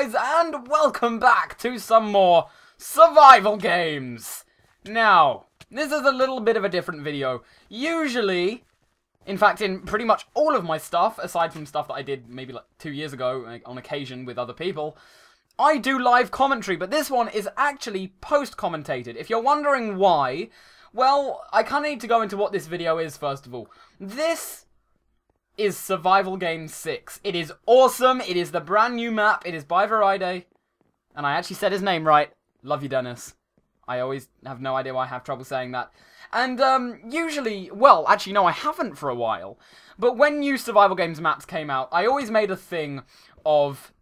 guys, and welcome back to some more survival games. Now, this is a little bit of a different video. Usually, in fact, in pretty much all of my stuff, aside from stuff that I did maybe like 2 years ago on occasion with other people, I do live commentary, but this one is actually post-commentated. If you're wondering why, well, I kind of need to go into what this video is first of all. This is Survival Game 6. It is awesome. It is the brand new map. It is by Variday. And I actually said his name right. Love you, Dennis. I always have no idea why I have trouble saying that. And usually, well, actually no, I haven't for a while. But when new Survival Games maps came out, I always made a thing of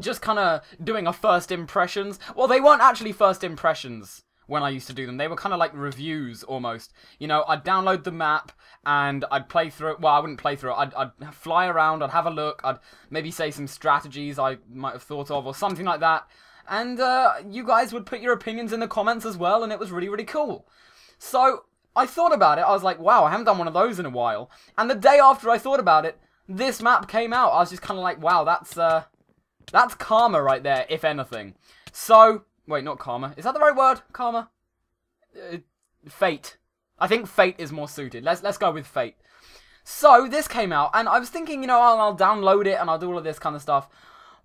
just kind of doing a first impressions. Well, they weren't actually first impressions when I used to do them. They were kind of like reviews, almost. You know, I'd download the map, and I'd play through it. Well, I wouldn't play through it. I'd fly around, I'd have a look, I'd maybe say some strategies I might have thought of, or something like that. And you guys would put your opinions in the comments as well, and it was really, really cool. So, I thought about it. I was like, wow, I haven't done one of those in a while. And the day after I thought about it, this map came out. I was just kind of like, wow, that's karma right there, if anything. So, wait, not karma. Is that the right word? Karma? Fate. I think fate is more suited. Let's go with fate. So, this came out, and I was thinking, you know, I'll download it, and I'll do all of this kind of stuff.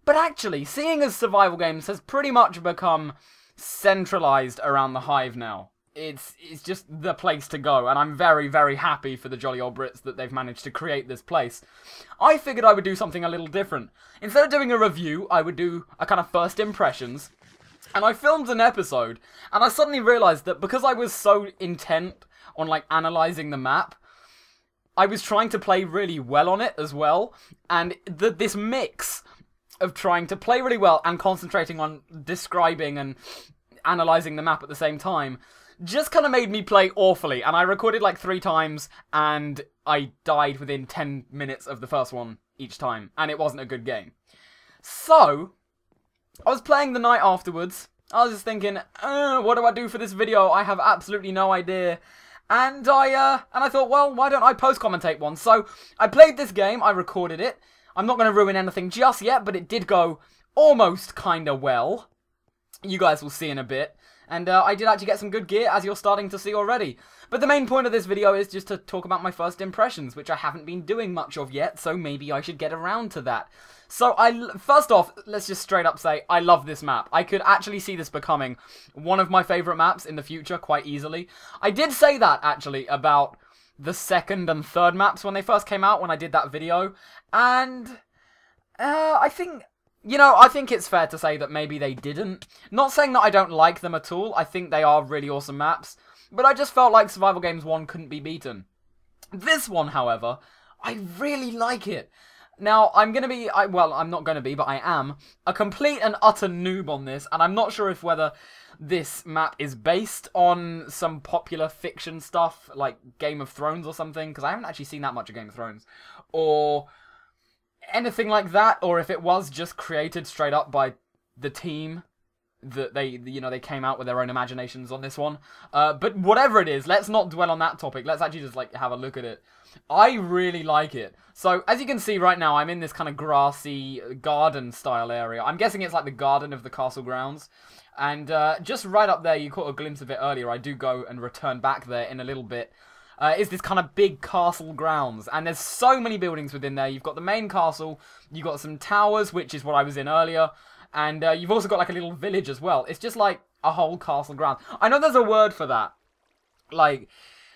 But actually, seeing as Survival Games has pretty much become centralized around the Hive now. It's just the place to go, and I'm very, very happy for the jolly old Brits that they've managed to create this place. I figured I would do something a little different. Instead of doing a review, I would do a kind of first impressions. And I filmed an episode, and I suddenly realized that because I was so intent on, like, analyzing the map, I was trying to play really well on it as well. And this mix of trying to play really well and concentrating on describing and analyzing the map at the same time just kind of made me play awfully. And I recorded like 3 times, and I died within 10 minutes of the first one each time. And it wasn't a good game. So I was playing the night afterwards. I was just thinking, what do I do for this video? I have absolutely no idea. And I thought, well, why don't I post-commentate one? So I played this game. I recorded it. I'm not going to ruin anything just yet, but it did go almost kind of well. You guys will see in a bit. And I did actually get some good gear, as you're starting to see already. But the main point of this video is just to talk about my first impressions, which I haven't been doing much of yet, so maybe I should get around to that. So, first off, let's just straight up say, I love this map. I could actually see this becoming one of my favourite maps in the future, quite easily. I did say that, actually, about the second and third maps when they first came out, when I did that video. And I think, you know, I think it's fair to say that maybe they didn't. Not saying that I don't like them at all. I think they are really awesome maps. But I just felt like Survival Games 1 couldn't be beaten. This one, however, I really like it. Now, I'm going to be, well, I'm not going to be, but I am, a complete and utter noob on this. And I'm not sure if whether this map is based on some popular fiction stuff, like Game of Thrones or something. Because I haven't actually seen that much of Game of Thrones. Or anything like that, or if it was just created straight up by the team that they came out with their own imaginations on this one. But whatever it is, let's not dwell on that topic. Let's actually just like have a look at it. I really like it. So as you can see right now, I'm in this kind of grassy garden style area. I'm guessing it's like the garden of the castle grounds. And just right up there, you caught a glimpse of it earlier. I do go and return back there in a little bit. Is this kind of big castle grounds, and there's so many buildings within there. You've got the main castle, you've got some towers, which is what I was in earlier, and you've also got like a little village as well. It's just like a whole castle ground. I know there's a word for that, like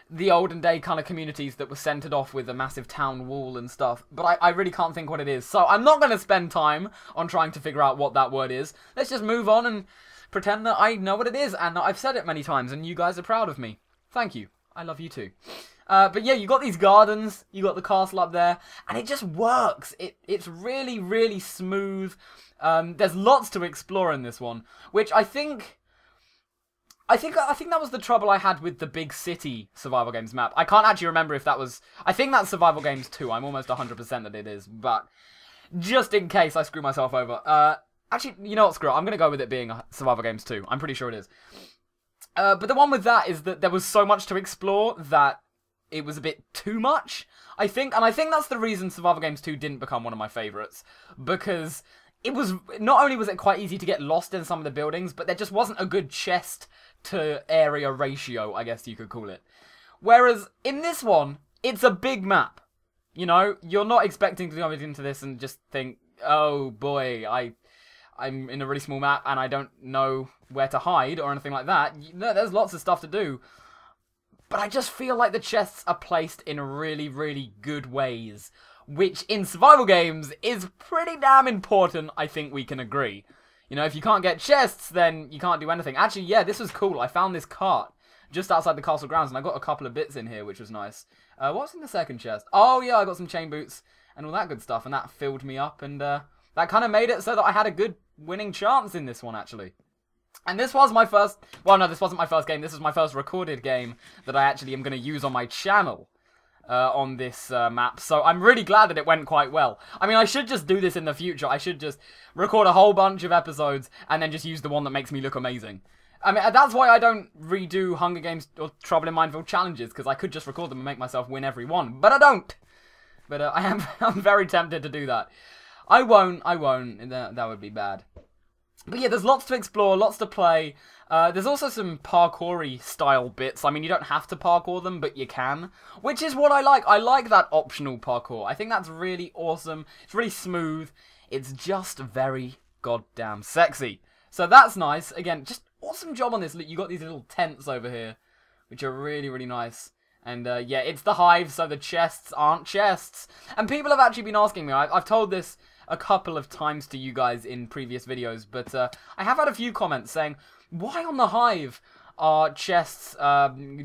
the olden day kind of communities that were centered off with a massive town wall and stuff, but I really can't think what it is. So I'm not going to spend time on trying to figure out what that word is. Let's just move on and pretend that I know what it is, and that I've said it many times, and you guys are proud of me. Thank you. I love you too. But yeah, you got these gardens, you got the castle up there, and it just works. It's really, really smooth. There's lots to explore in this one, which I think that was the trouble I had with the Big City Survival Games map. I can't actually remember if that was, I think that's Survival Games 2. I'm almost 100% that it is, but just in case I screw myself over. Actually, you know what, screw it. I'm going to go with it being Survival Games 2. I'm pretty sure it is. But the one with that is that there was so much to explore that it was a bit too much, I think. And I think that's the reason Survival Games 2 didn't become one of my favourites. Because it was, not only was it quite easy to get lost in some of the buildings, but there just wasn't a good chest to area ratio, I guess you could call it. Whereas in this one, it's a big map. You know, you're not expecting to go into this and just think, oh boy, I'm in a really small map and I don't know where to hide or anything like that. No, there's lots of stuff to do. But I just feel like the chests are placed in really, really good ways, which in survival games is pretty damn important, I think we can agree. You know, if you can't get chests, then you can't do anything. Actually, yeah, this was cool. I found this cart just outside the castle grounds, and I got a couple of bits in here, which was nice. What's in the second chest? Oh, yeah, I got some chain boots and all that good stuff, and that filled me up, and that kind of made it so that I had a good winning chance in this one, actually. And this was my first... Well, no, this wasn't my first game. This is my first recorded game that I actually am going to use on my channel on this map. So I'm really glad that it went quite well. I mean, I should just do this in the future. I should just record a whole bunch of episodes and then just use the one that makes me look amazing. I mean, that's why I don't redo Hunger Games or Trouble in Mineville challenges, because I could just record them and make myself win every one. But I don't. But I'm very tempted to do that. I won't. That would be bad. But yeah, there's lots to explore, lots to play. There's also some parkour-y style bits. I mean, you don't have to parkour them, but you can. Which is what I like. I like that optional parkour. I think that's really awesome. It's really smooth. It's just very goddamn sexy. So that's nice. Again, just awesome job on this. You got these little tents over here, which are really, really nice. And yeah, it's the hive, so the chests aren't chests. And people have actually been asking me. I've told this a couple of times to you guys in previous videos, but I have had a few comments saying, why on the hive are chests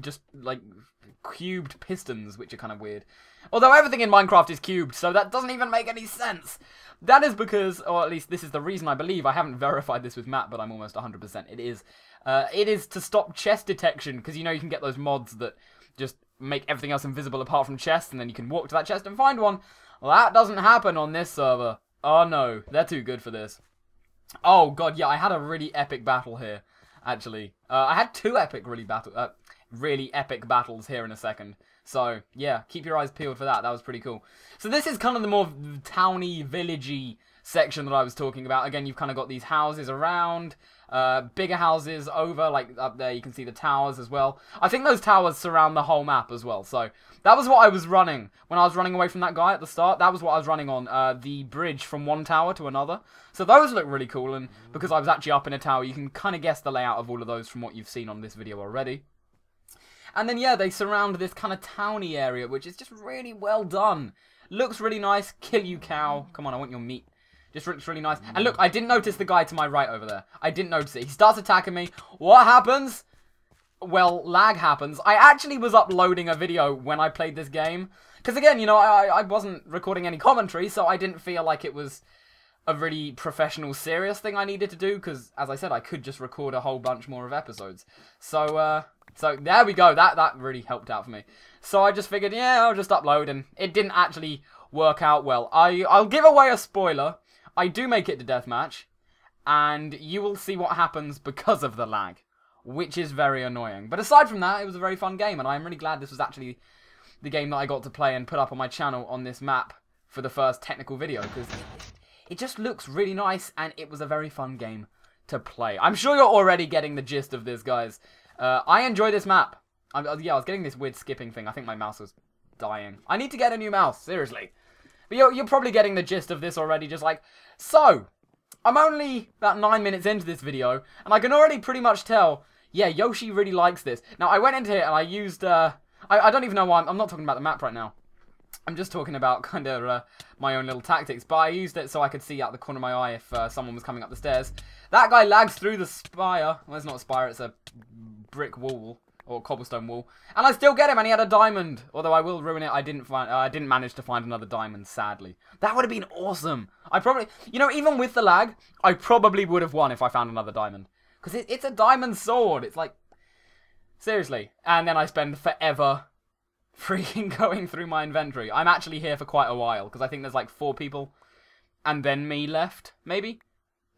just like cubed pistons, which are kind of weird. Although everything in Minecraft is cubed, so that doesn't even make any sense. That is because, or at least this is the reason I believe, I haven't verified this with Matt, but I'm almost 100%, it is to stop chest detection, because you know you can get those mods that just make everything else invisible apart from chests, and then you can walk to that chest and find one. Well, that doesn't happen on this server. Oh no, they're too good for this. Oh god, yeah, I had a really epic battle here, actually. I had two really epic battles here in a second. So, yeah, keep your eyes peeled for that. That was pretty cool. So this is kind of the more towny, villagey section that I was talking about. Again, you've kind of got these houses around, bigger houses over, like up there you can see the towers as well. I think those towers surround the whole map as well. So that was what I was running when I was running away from that guy at the start. That was what I was running on, the bridge from one tower to another. So those look really cool, and because I was actually up in a tower, you can kind of guess the layout of all of those from what you've seen on this video already. And then, yeah, they surround this kind of towny area, which is just really well done. Looks really nice. Kill you, cow. Come on, I want your meat. Just looks really nice. And look, I didn't notice the guy to my right over there. I didn't notice it. He starts attacking me. What happens? Well, lag happens. I actually was uploading a video when I played this game. Because again, you know, I wasn't recording any commentary, so I didn't feel like it was a really professional, serious thing I needed to do. Because, as I said, I could just record a whole bunch more of episodes. So there we go. That really helped out for me. So I just figured, yeah, I'll just upload. And it didn't actually work out well. I'll give away a spoiler. I do make it to deathmatch, and you will see what happens because of the lag, which is very annoying. But aside from that, it was a very fun game, and I'm really glad this was actually the game that I got to play and put up on my channel on this map for the first technical video, because it just looks really nice, and it was a very fun game to play. I'm sure you're already getting the gist of this, guys. I enjoy this map. Yeah, I was getting this weird skipping thing. I think my mouse was dying. I need to get a new mouse, seriously. But you're probably getting the gist of this already, just like, so, I'm only about 9 minutes into this video, and I can already pretty much tell, yeah, Yoshi really likes this. Now, I went into here and I used, I don't even know why, I'm not talking about the map right now. I'm just talking about kind of my own little tactics, but I used it so I could see out the corner of my eye if someone was coming up the stairs. That guy lags through the spire. Well, it's not a spire, it's a brick wall. Or cobblestone wall, and I still get him, and he had a diamond. Although I will ruin it, I didn't manage to find another diamond, sadly. That would have been awesome. I probably, you know, even with the lag, I probably would have won if I found another diamond, because it's a diamond sword. It's like, seriously. And then I spend forever freaking going through my inventory. I'm actually here for quite a while, because I think there's like 4 people, and then me left, maybe.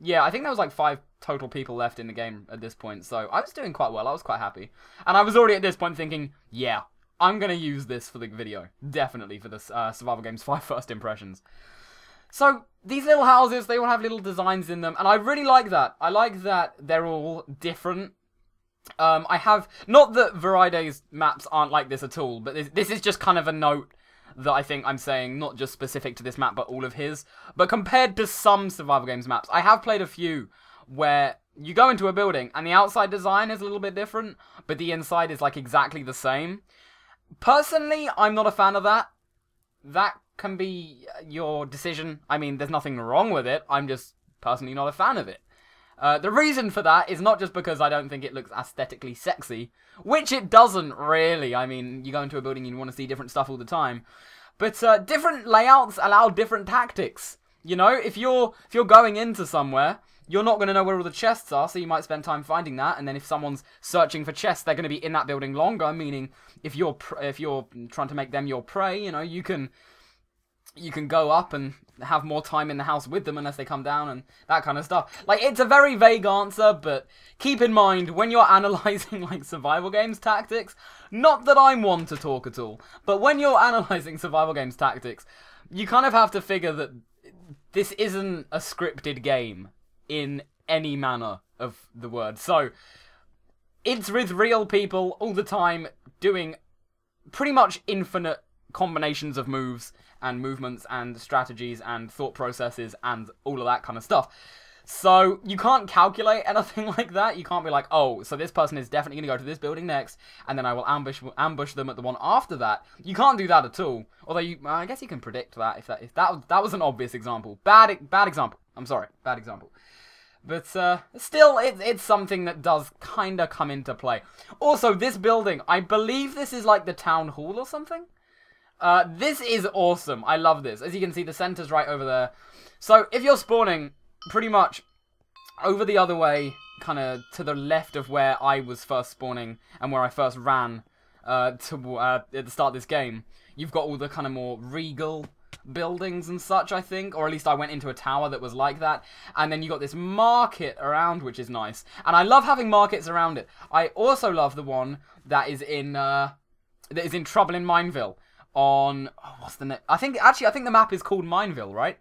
Yeah, I think there was like 5 total people left in the game at this point, so I was doing quite well. I was quite happy. And I was already at this point thinking, yeah, I'm going to use this for the video. Definitely for the Survival Games 5 first impressions. So, these little houses, they all have little designs in them, and I really like that. I like that they're all different. I have, not that Variede's maps aren't like this at all, but this is just kind of a note that I think I'm saying, not just specific to this map, but all of his. But compared to some survival games maps, I have played a few where you go into a building and the outside design is a little bit different, but the inside is like exactly the same. Personally, I'm not a fan of that. That can be your decision. I mean, there's nothing wrong with it. I'm just personally not a fan of it. The reason for that is not just because I don't think it looks aesthetically sexy, which it doesn't really. I mean, you go into a building and you want to see different stuff all the time. But different layouts allow different tactics. You know, if you're going into somewhere, you're not going to know where all the chests are, so you might spend time finding that. And then if someone's searching for chests, they're going to be in that building longer. Meaning, if you're trying to make them your prey, you know, you can go up and have more time in the house with them unless they come down and that kind of stuff. Like, it's a very vague answer, but keep in mind, when you're analysing, like, survival games tactics, not that I'm one to talk at all, but when you're analysing survival games tactics, you kind of have to figure that this isn't a scripted game in any manner of the word. So, it's with real people all the time doing pretty much infinite combinations of moves and movements and strategies and thought processes and all of that kind of stuff. So you can't calculate anything like that. You can't be like, oh, so this person is definitely going to go to this building next, and then I will ambush them at the one after that. You can't do that at all. Although I guess you can predict that if that was an obvious example. Bad example. I'm sorry, bad example. But still, it's something that does kind of come into play. Also, this building, I believe this is like the town hall or something. This is awesome. I love this. As you can see, the center's right over there. So, if you're spawning pretty much over the other way, kind of to the left of where I was first spawning and where I first ran at the start of this game, you've got all the kind of more regal buildings and such, I think. Or at least I went into a tower that was like that. And then you got this market around, which is nice. And I love having markets around it. I also love the one that is in Trouble in Mineville. On, oh, what's the name? I think the map is called Mineville, right?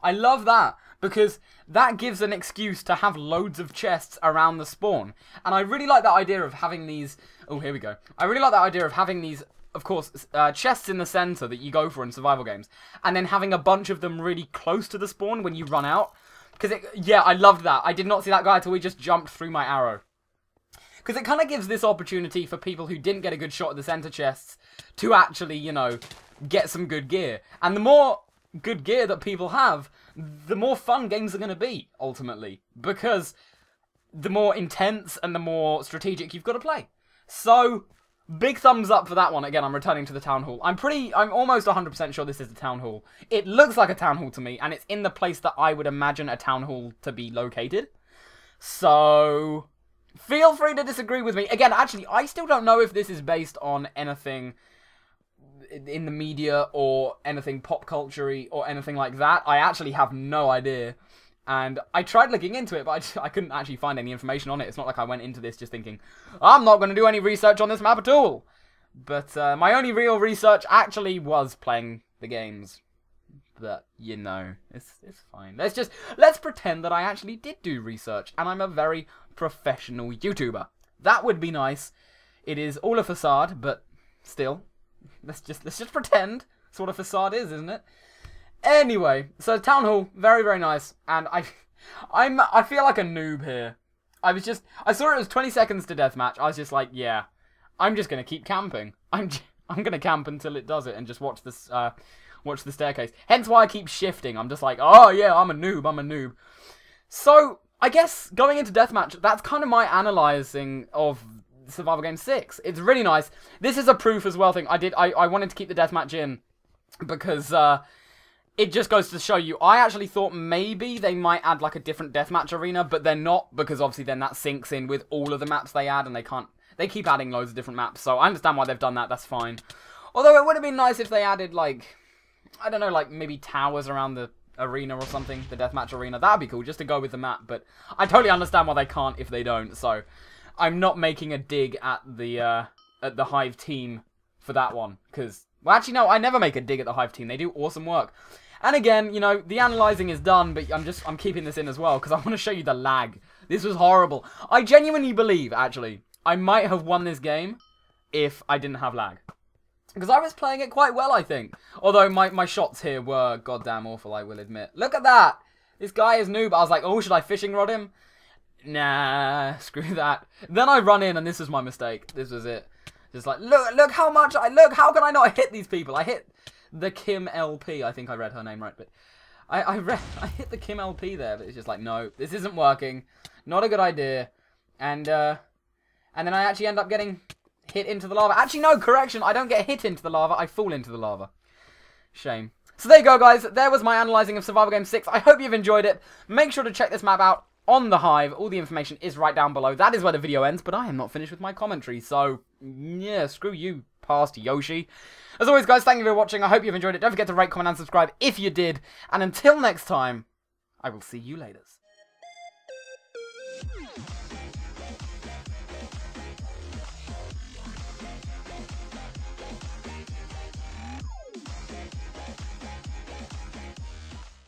I love that because that gives an excuse to have loads of chests around the spawn. And I really like that idea of having these, oh, here we go. I really like that idea of having these, of course, chests in the center that you go for in survival games. And then having a bunch of them really close to the spawn when you run out. Because, yeah, I loved that. I did not see that guy until he just jumped through my arrow. Because it kind of gives this opportunity for people who didn't get a good shot at the center chests to actually, you know, get some good gear. And the more good gear that people have, the more fun games are going to be, ultimately. Because the more intense and the more strategic you've got to play. So, big thumbs up for that one. Again, I'm returning to the town hall. I'm almost 100% sure this is the town hall. It looks like a town hall to me, and it's in the place that I would imagine a town hall to be located. So, feel free to disagree with me. Again, actually, I still don't know if this is based on anything in the media or anything pop culture-y or anything like that. I actually have no idea. And I tried looking into it, but I couldn't actually find any information on it. It's not like I went into this just thinking, I'm not going to do any research on this map at all. But my only real research actually was playing the games. But, you know, it's fine. Let's pretend that I actually did do research, and I'm a very professional YouTuber. That would be nice. It is all a facade, but still, let's just pretend. That's what a facade is, isn't it? Anyway, so town hall, very, very nice, and I feel like a noob here. I saw it was 20 seconds to deathmatch. I was just like, yeah, I'm just gonna keep camping. I'm gonna camp until it does it and just watch this. Watch the staircase. Hence why I keep shifting. I'm just like, oh yeah, I'm a noob. So, I guess, going into deathmatch, that's kind of my analysing of Survival Game 6. It's really nice. This is a proof as well thing. I wanted to keep the deathmatch in, because, it just goes to show you, I actually thought maybe they might add, like, a different deathmatch arena, but they're not, because obviously then that syncs in with all of the maps they add, and they keep adding loads of different maps, so I understand why they've done that, that's fine. Although it would have been nice if they added, like, I don't know, like maybe towers around the arena or something, the deathmatch arena. That'd be cool, just to go with the map, but I totally understand why they can't if they don't, so I'm not making a dig at the Hive team for that one, because, well, actually, no, I never make a dig at the Hive team. They do awesome work. And again, you know, the analysing is done, but I'm keeping this in as well, because I want to show you the lag. This was horrible. I genuinely believe, actually, I might have won this game if I didn't have lag. Because I was playing it quite well, I think. Although my shots here were goddamn awful, I will admit. Look at that! This guy is noob. I was like, oh, should I fishing rod him? Nah, screw that. Then I run in, and this was my mistake. This was it. Just like, look how much how can I not hit these people? I hit the Kim LP. I think I read her name right, but I hit the Kim LP there, but it's just like, no, this isn't working. Not a good idea. And then I actually end up getting hit into the lava. Actually, no, correction. I don't get hit into the lava. I fall into the lava. Shame. So there you go, guys. There was my analysing of Survival Game 6. I hope you've enjoyed it. Make sure to check this map out on the Hive. All the information is right down below. That is where the video ends, but I am not finished with my commentary. So, yeah, screw you, past Yoshi. As always, guys, thank you for watching. I hope you've enjoyed it. Don't forget to rate, comment, and subscribe if you did. And until next time, I will see you later.